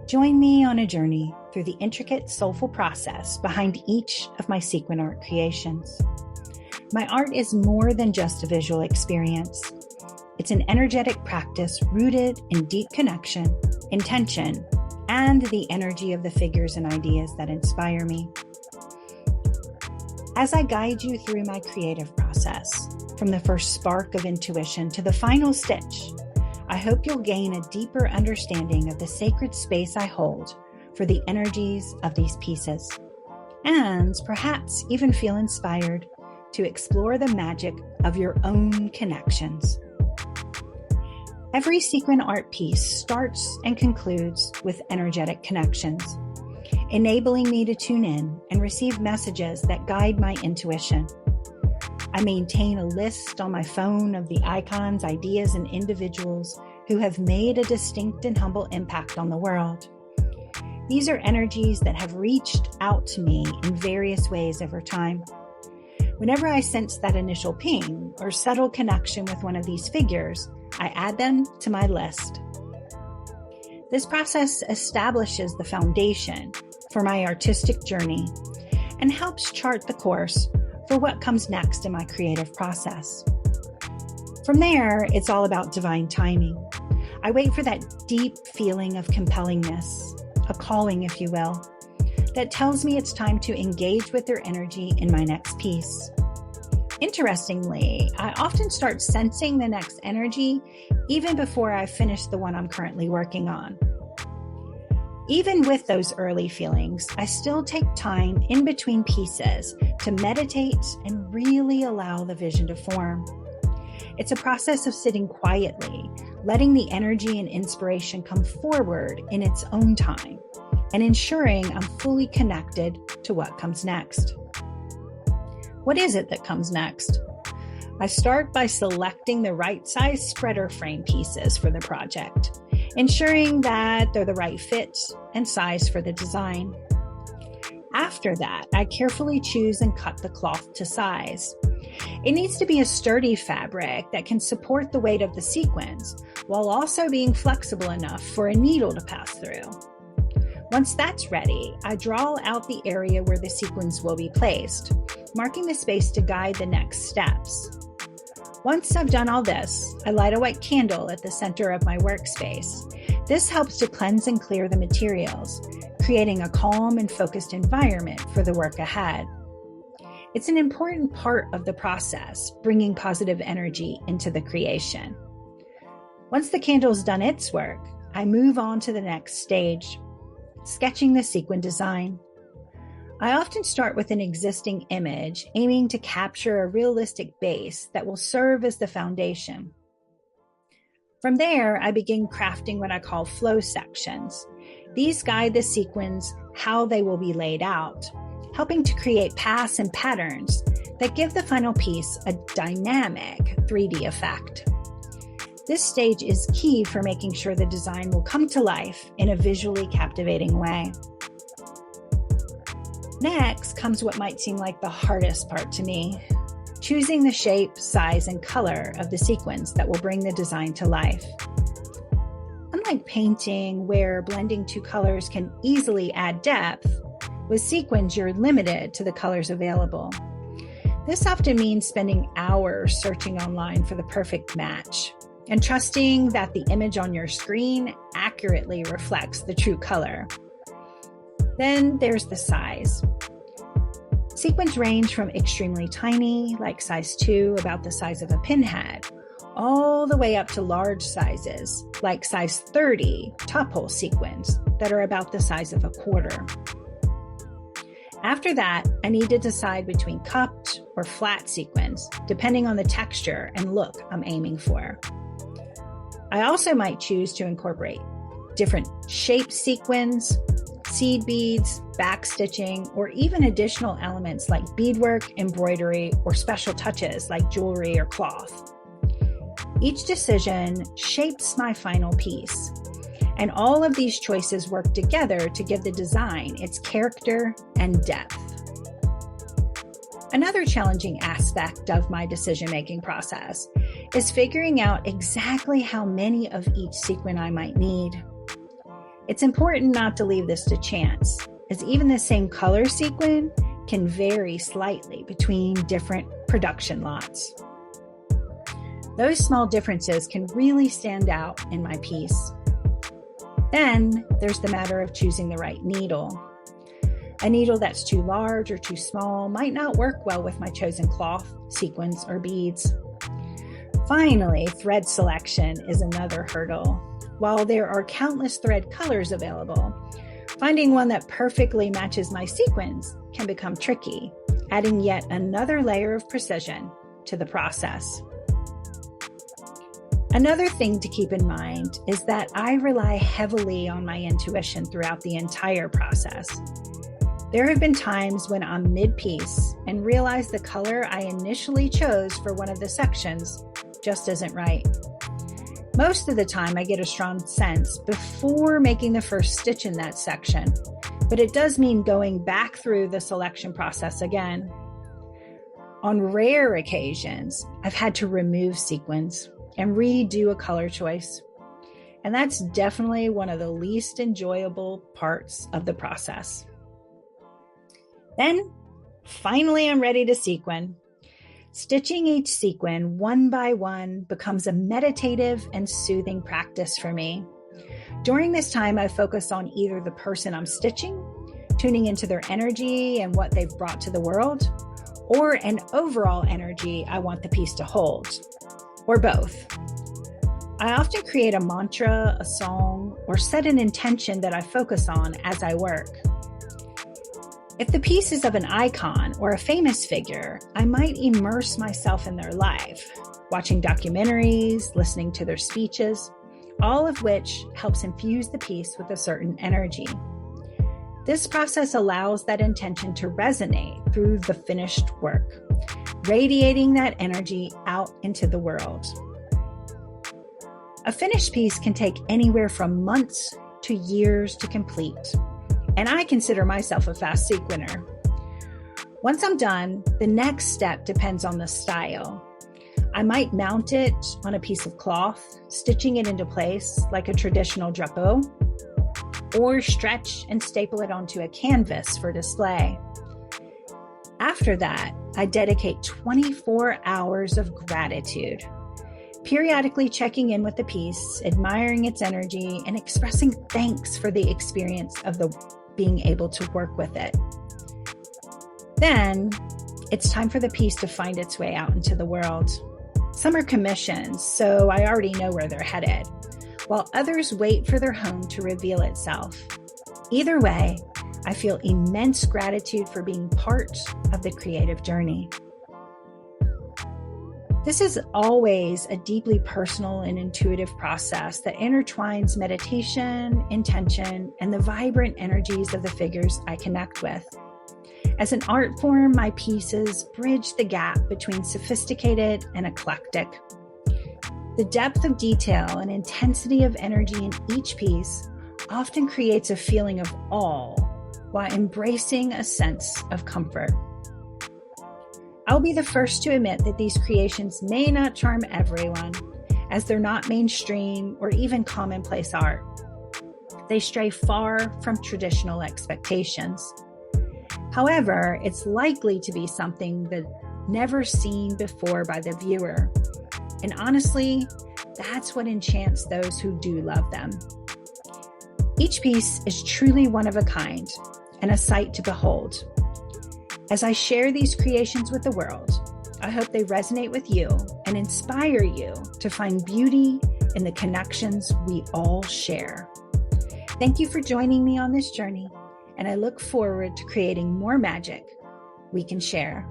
Join me on a journey through the intricate, soulful process behind each of my SeQueenArt creations. My art is more than just a visual experience. It's an energetic practice rooted in deep connection, intention, and the energy of the figures and ideas that inspire me. As I guide you through my creative process, from the first spark of intuition to the final stitch, I hope you'll gain a deeper understanding of the sacred space I hold for the energies of these pieces, and perhaps even feel inspired to explore the magic of your own connections. Every SeQueenArt piece starts and concludes with energetic connections, enabling me to tune in and receive messages that guide my intuition. I maintain a list on my phone of the icons, ideas, and individuals who have made a distinct and humble impact on the world. These are energies that have reached out to me in various ways over time. Whenever I sense that initial ping or subtle connection with one of these figures, I add them to my list. This process establishes the foundation for my artistic journey and helps chart the course for what comes next in my creative process. From there, it's all about divine timing. I wait for that deep feeling of compellingness, a calling, if you will, that tells me it's time to engage with their energy in my next piece. Interestingly, I often start sensing the next energy even before I finish the one I'm currently working on. Even with those early feelings, I still take time in between pieces to meditate and really allow the vision to form. It's a process of sitting quietly, letting the energy and inspiration come forward in its own time, and ensuring I'm fully connected to what comes next. What is it that comes next? I start by selecting the right size spreader frame pieces for the project, ensuring that they're the right fit and size for the design. After that, I carefully choose and cut the cloth to size. It needs to be a sturdy fabric that can support the weight of the sequins, while also being flexible enough for a needle to pass through. Once that's ready, I draw out the area where the sequins will be placed, marking the space to guide the next steps. Once I've done all this, I light a white candle at the center of my workspace. This helps to cleanse and clear the materials, creating a calm and focused environment for the work ahead. It's an important part of the process, bringing positive energy into the creation. Once the candle's done its work, I move on to the next stage, sketching the sequin design. I often start with an existing image, aiming to capture a realistic base that will serve as the foundation. From there, I begin crafting what I call flow sections. These guide the sequins how they will be laid out, helping to create paths and patterns that give the final piece a dynamic 3D effect. This stage is key for making sure the design will come to life in a visually captivating way. Next comes what might seem like the hardest part to me, choosing the shape, size, and color of the sequins that will bring the design to life. Unlike painting, where blending two colors can easily add depth, with sequins you're limited to the colors available. This often means spending hours searching online for the perfect match and trusting that the image on your screen accurately reflects the true color. Then there's the size. Sequins range from extremely tiny, like size 2, about the size of a pinhead, all the way up to large sizes, like size 30 top hole sequins that are about the size of a quarter. After that, I need to decide between cupped or flat sequins, depending on the texture and look I'm aiming for. I also might choose to incorporate different shaped sequins, seed beads, back stitching, or even additional elements like beadwork, embroidery, or special touches like jewelry or cloth. Each decision shapes my final piece, and all of these choices work together to give the design its character and depth. Another challenging aspect of my decision-making process is figuring out exactly how many of each sequin I might need. It's important not to leave this to chance, as even the same color sequin can vary slightly between different production lots. Those small differences can really stand out in my piece. Then there's the matter of choosing the right needle. A needle that's too large or too small might not work well with my chosen cloth, sequins, or beads. Finally, thread selection is another hurdle. While there are countless thread colors available, finding one that perfectly matches my sequins can become tricky, adding yet another layer of precision to the process. Another thing to keep in mind is that I rely heavily on my intuition throughout the entire process. There have been times when I'm mid-piece and realize the color I initially chose for one of the sections just isn't right. Most of the time I get a strong sense before making the first stitch in that section, but it does mean going back through the selection process again. On rare occasions, I've had to remove sequins and redo a color choice, and that's definitely one of the least enjoyable parts of the process. Then, finally, I'm ready to sequin. Stitching each sequin one by one becomes a meditative and soothing practice for me. During this time, I focus on either the person I'm stitching, tuning into their energy and what they've brought to the world, or an overall energy I want the piece to hold, or both. I often create a mantra, a song, or set an intention that I focus on as I work. If the piece is of an icon or a famous figure, I might immerse myself in their life, watching documentaries, listening to their speeches, all of which helps infuse the piece with a certain energy. This process allows that intention to resonate through the finished work, radiating that energy out into the world. A finished piece can take anywhere from months to years to complete, and I consider myself a fast sequiner. Once I'm done, the next step depends on the style. I might mount it on a piece of cloth, stitching it into place like a traditional drapeau, or stretch and staple it onto a canvas for display. After that, I dedicate 24 hours of gratitude, periodically checking in with the piece, admiring its energy, and expressing thanks for the experience of being able to work with it. Then it's time for the piece to find its way out into the world. Some are commissions, so I already know where they're headed, while others wait for their home to reveal itself. Either way, I feel immense gratitude for being part of the creative journey. This is always a deeply personal and intuitive process that intertwines meditation, intention, and the vibrant energies of the figures I connect with. As an art form, my pieces bridge the gap between sophisticated and eclectic. The depth of detail and intensity of energy in each piece often creates a feeling of awe while embracing a sense of comfort. I'll be the first to admit that these creations may not charm everyone, as they're not mainstream or even commonplace art. They stray far from traditional expectations. However, it's likely to be something that's never seen before by the viewer. And honestly, that's what enchants those who do love them. Each piece is truly one of a kind and a sight to behold. As I share these creations with the world, I hope they resonate with you and inspire you to find beauty in the connections we all share. Thank you for joining me on this journey, and I look forward to creating more magic we can share.